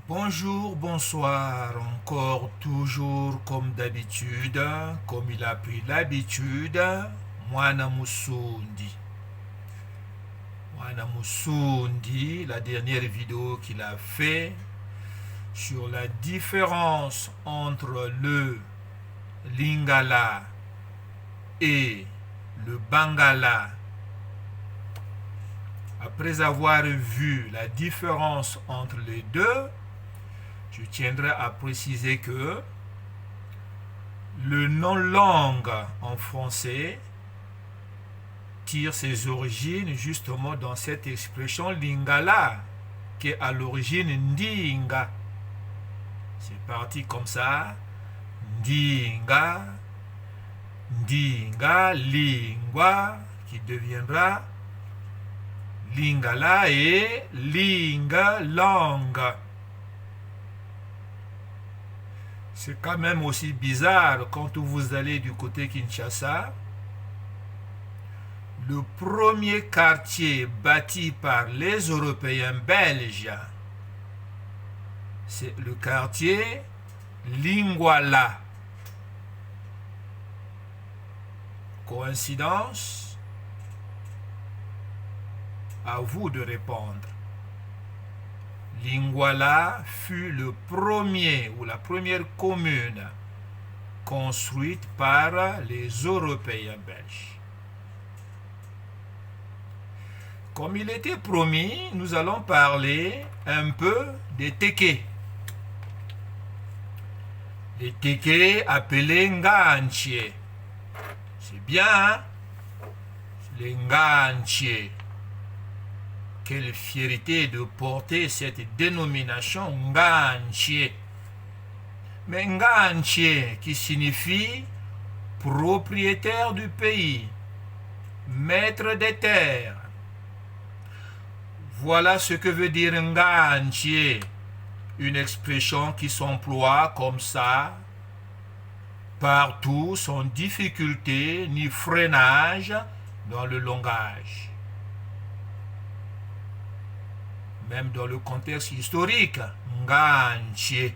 Bonjour, bonsoir, encore, toujours comme d'habitude, comme il a pris l'habitude, Mwana Musundi. Mwana Musundi, la dernière vidéo qu'il a fait sur la différence entre le Lingala et le Bangala. Après avoir vu la différence entre les deux, je tiendrai à préciser que le nom langue en français tire ses origines justement dans cette expression lingala, qui est à l'origine ndinga. C'est parti comme ça. Ndinga, ndinga, lingua, qui deviendra lingala et linga, langue. C'est quand même aussi bizarre quand vous allez du côté Kinshasa. Le premier quartier bâti par les Européens belges, c'est le quartier Lingwala. Coïncidence? À vous de répondre. Lingwala fut le premier ou la première commune construite par les Européens belges. Comme il était promis, nous allons parler un peu des Téké. Les Téké appelés Nganché. C'est bien, hein? Les Nganché. Quelle fierté de porter cette dénomination Nganché. Mais Nganché qui signifie propriétaire du pays, maître des terres. Voilà ce que veut dire Nganché, une expression qui s'emploie comme ça, partout, sans difficulté ni freinage dans le langage. Même dans le contexte historique, Nganché.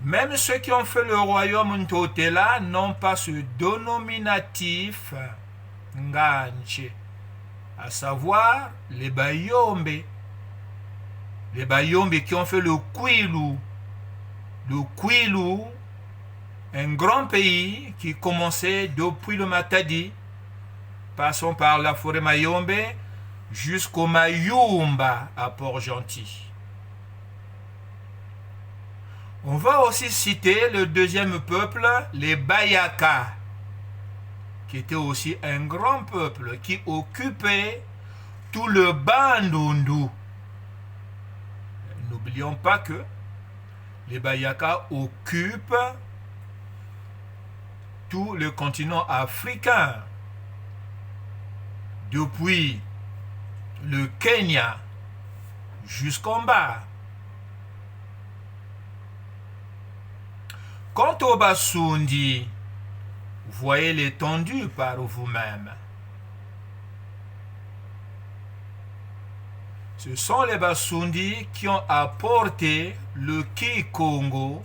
Même ceux qui ont fait le royaume Ntotela n'ont pas ce dénominatif Nganché, à savoir les Bayombe. Les Bayombe qui ont fait le Kwilu. Le Kwilu, un grand pays qui commençait depuis le Matadi, passant par la forêt Mayombe, jusqu'au Mayumba à Port-Gentil. On va aussi citer le deuxième peuple, les Bayaka, qui était aussi un grand peuple qui occupait tout le Bandundu. N'oublions pas que les Bayaka occupent tout le continent africain, depuis le Kenya jusqu'en bas. Quant au Basundi, voyez l'étendue par vous-même. Ce sont les Basundi qui ont apporté le Kikongo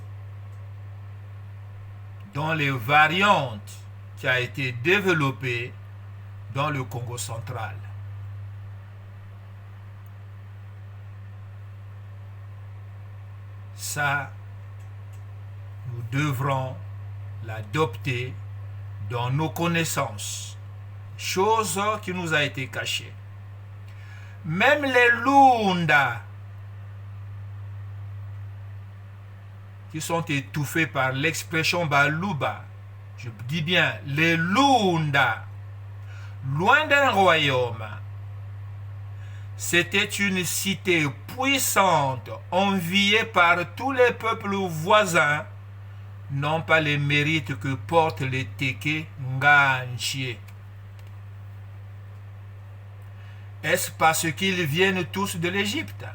dans les variantes qui a été développée dans le Congo central. Ça, nous devrons l'adopter dans nos connaissances, chose qui nous a été cachée. Même les Lunda, qui sont étouffés par l'expression Baluba, je dis bien les Lunda, loin d'un royaume, c'était une cité puissante, enviée par tous les peuples voisins, non pas les mérites que portent les Téké Nganché. Est-ce parce qu'ils viennent tous de l'Égypte?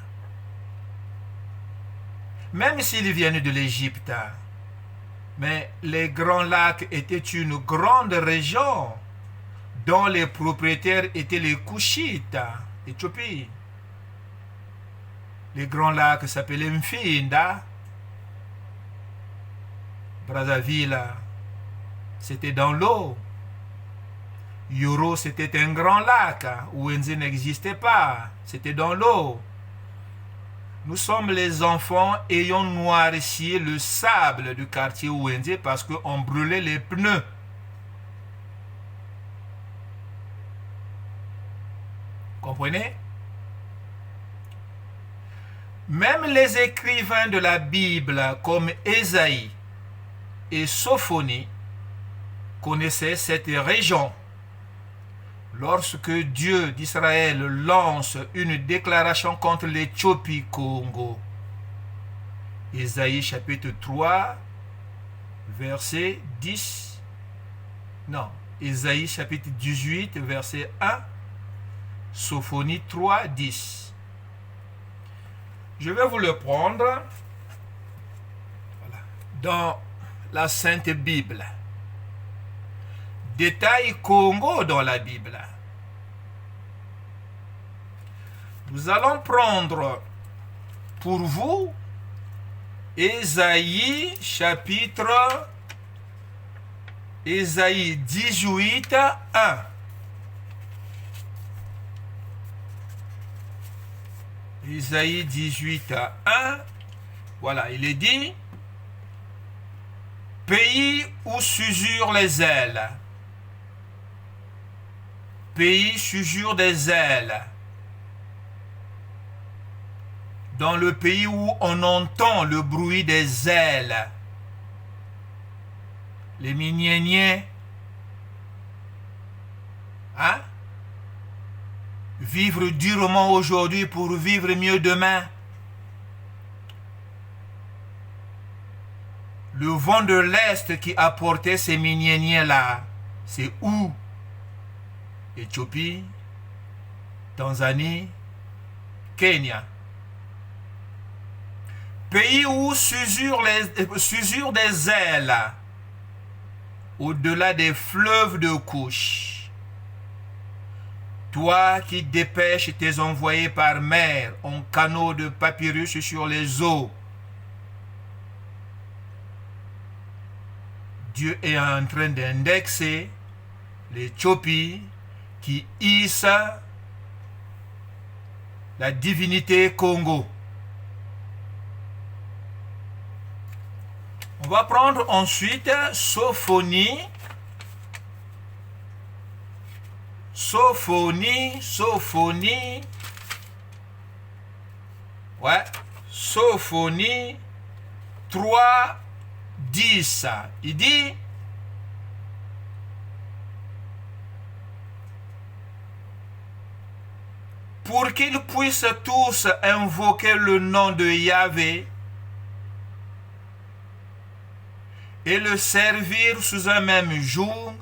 Même s'ils viennent de l'Égypte, mais les Grands Lacs étaient une grande région dont les propriétaires étaient les Couchites, Éthiopie. Les grands lacs s'appelaient Mfinda. Brazzaville, c'était dans l'eau. Yoro, c'était un grand lac. Ouenze n'existait pas. C'était dans l'eau. Nous sommes les enfants ayant noirci le sable du quartier Ouenze parce qu'on brûlait les pneus. Comprenez? Même les écrivains de la Bible comme Ésaïe et Sophonie connaissaient cette région. Lorsque Dieu d'Israël lance une déclaration contre l'Éthiopie Congo, Ésaïe chapitre 3, verset 10, non, Ésaïe chapitre 18, verset 1, Sophonie 3, 10. Je vais vous le prendre voilà, dans la Sainte Bible. Détail Congo dans la Bible. Nous allons prendre pour vous Ésaïe chapitre Ésaïe 18, 1. Ésaïe 18, 1. Voilà, il est dit: pays où s'usurent les ailes. Pays s'usure des ailes. Dans le pays où on entend le bruit des ailes. Les minieniers. Hein? Vivre durement aujourd'hui pour vivre mieux demain. Le vent de l'Est qui apportait ces minieniers-là, c'est où? Éthiopie, Tanzanie, Kenya. Pays où s'usurent des ailes au-delà des fleuves de couche. Toi qui dépêches tes envoyés par mer en canot de papyrus sur les eaux. Dieu est en train d'indexer l'Éthiopie qui hisse la divinité Congo. On va prendre ensuite Sophonie. Ouais, Sophonie 3, 10. Il dit: pour qu'ils puissent tous invoquer le nom de Yahvé et le servir sous un même jour,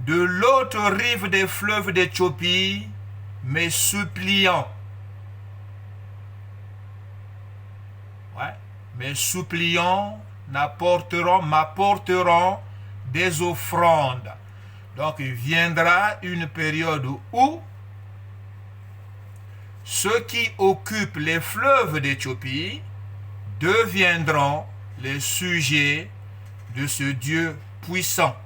de l'autre rive des fleuves d'Éthiopie, mes suppliants. Ouais, mes suppliants m'apporteront des offrandes. Donc il viendra une période où ceux qui occupent les fleuves d'Éthiopie deviendront les sujets de ce Dieu puissant.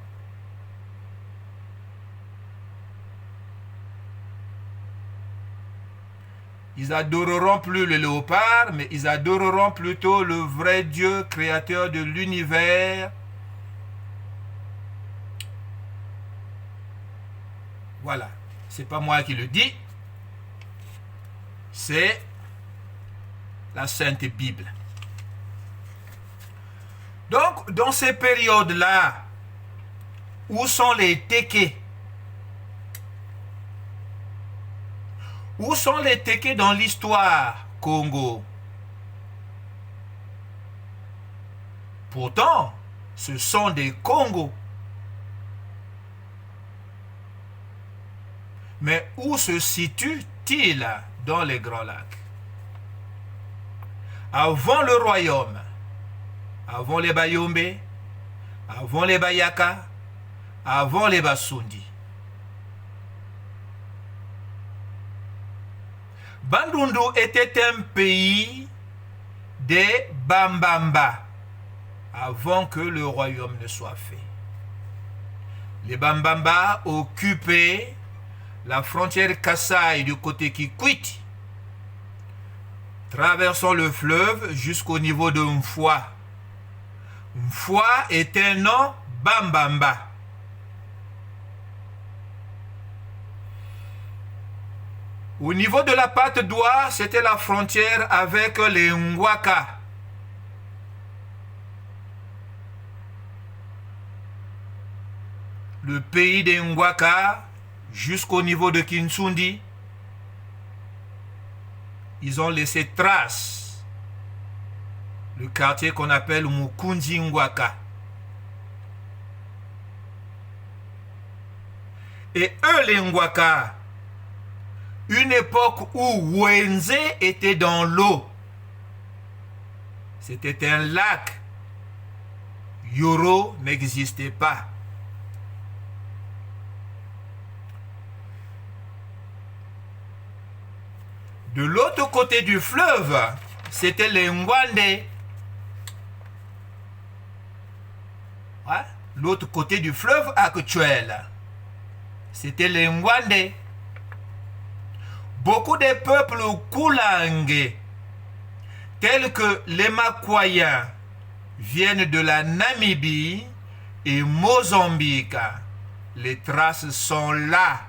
Ils adoreront plus le léopard, mais ils adoreront plutôt le vrai Dieu créateur de l'univers. Voilà, c'est pas moi qui le dis, c'est la Sainte Bible. Donc, dans ces périodes-là, où sont les Tékés? Où sont les Tékés dans l'histoire Congo? Pourtant, ce sont des Congos. Mais où se situe-t-il dans les Grands Lacs? Avant le royaume, avant les Bayombe, avant les Bayaka, avant les Basundi. Bandundu était un pays des Bambamba avant que le royaume ne soit fait. Les Bambamba occupaient la frontière Kasaï du côté Kikwit, traversant le fleuve jusqu'au niveau de Mfwa. Mfwa est un nom Bambamba. Au niveau de la patte d'Oie, c'était la frontière avec les Ngwaka. Le pays des Ngwaka, jusqu'au niveau de Kinsundi, ils ont laissé trace. Le quartier qu'on appelle Mukunji Ngwaka. Et eux, les Ngwaka, une époque où Wenze était dans l'eau. C'était un lac. Yoro n'existait pas. De l'autre côté du fleuve, c'était les Ngwande. Ouais, l'autre côté du fleuve actuel, c'était les Ngwande. Beaucoup de peuples Koulangue, tels que les Makwaya, viennent de la Namibie et Mozambique. Les traces sont là.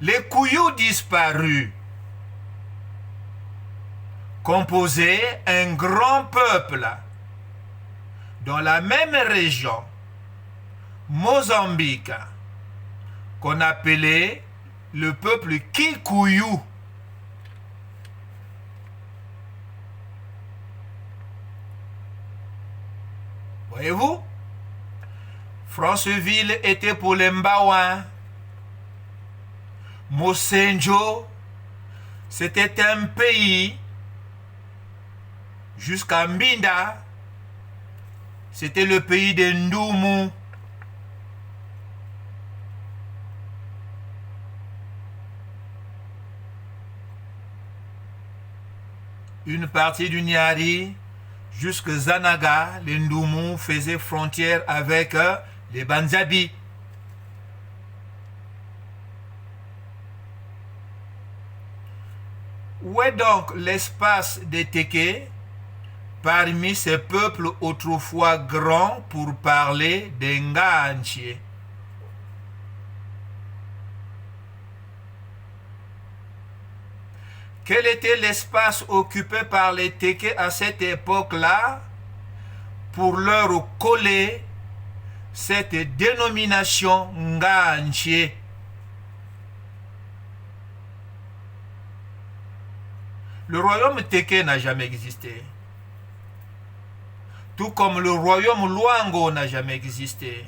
Les Kouyou disparus composaient un grand peuple dans la même région, Mozambique, qu'on appelait le peuple Kikuyu. Voyez-vous, Franceville était pour les Mbawa. Mosenjo, c'était un pays. Jusqu'à Mbinda, c'était le pays de Ndumu. Une partie du Nyari, jusqu'à Zanaga, les Ndumu faisaient frontière avec les Banzabi. Où est donc l'espace des Téké parmi ces peuples autrefois grands pour parler des Nganché? Quel était l'espace occupé par les Téké à cette époque-là pour leur coller cette dénomination Nganché? Le royaume Téké n'a jamais existé. Tout comme le royaume Luango n'a jamais existé.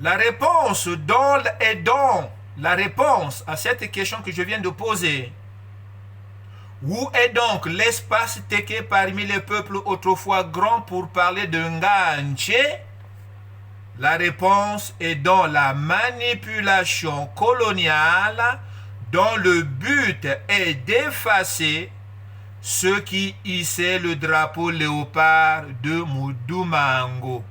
La réponse la réponse à cette question que je viens de poser. Où est donc l'espace Téké parmi les peuples autrefois grands pour parler de Nganché? La réponse est dans la manipulation coloniale dont le but est d'effacer ceux qui hissaient le drapeau léopard de Mudumango.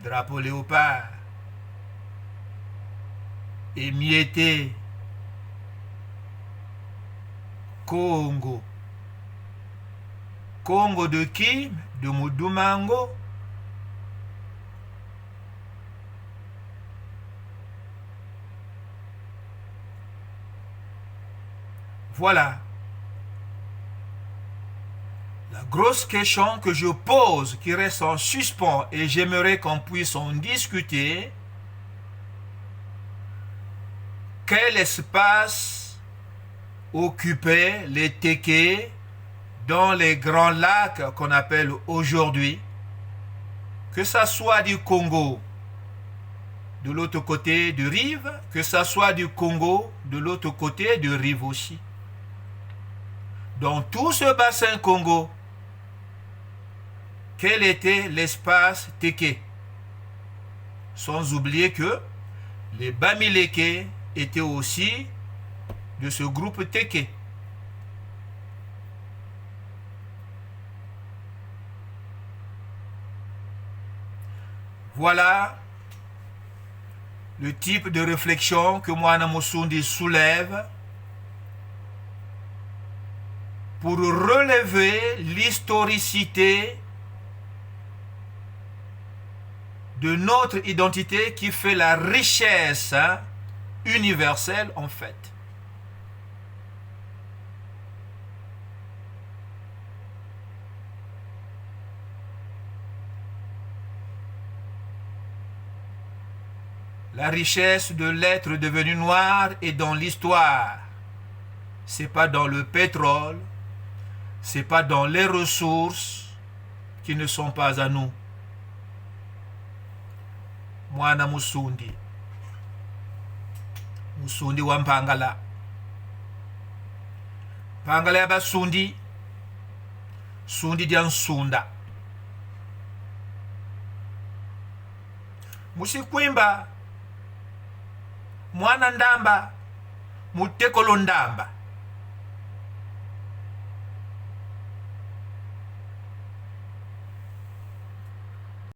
Drapeau léopard émietté, Congo. Congo de qui? De Mudumango. Voilà. La grosse question que je pose, qui reste en suspens, et j'aimerais qu'on puisse en discuter. Quel espace occupaient les Téké dans les grands lacs qu'on appelle aujourd'hui, que ça soit du Congo de l'autre côté de rive, que ça soit du Congo de l'autre côté de rive aussi. dans tout ce bassin Congo, quel était l'espace Téké. Sans oublier que les Bamileke étaient aussi de ce groupe Téké. Voilà le type de réflexion que Moana Musundi soulève pour relever l'historicité de notre identité qui fait la richesse universelle en fait. La richesse de l'être devenu noir est dans l'histoire. C'est pas dans le pétrole, c'est pas dans les ressources qui ne sont pas à nous. Mwana Musundi. Musundi wa Mpangala. Mpangala ya Basundi. Sundi dia Nsunda. Musikwimba. Mwana Ndamba. Mutekolo Ndamba.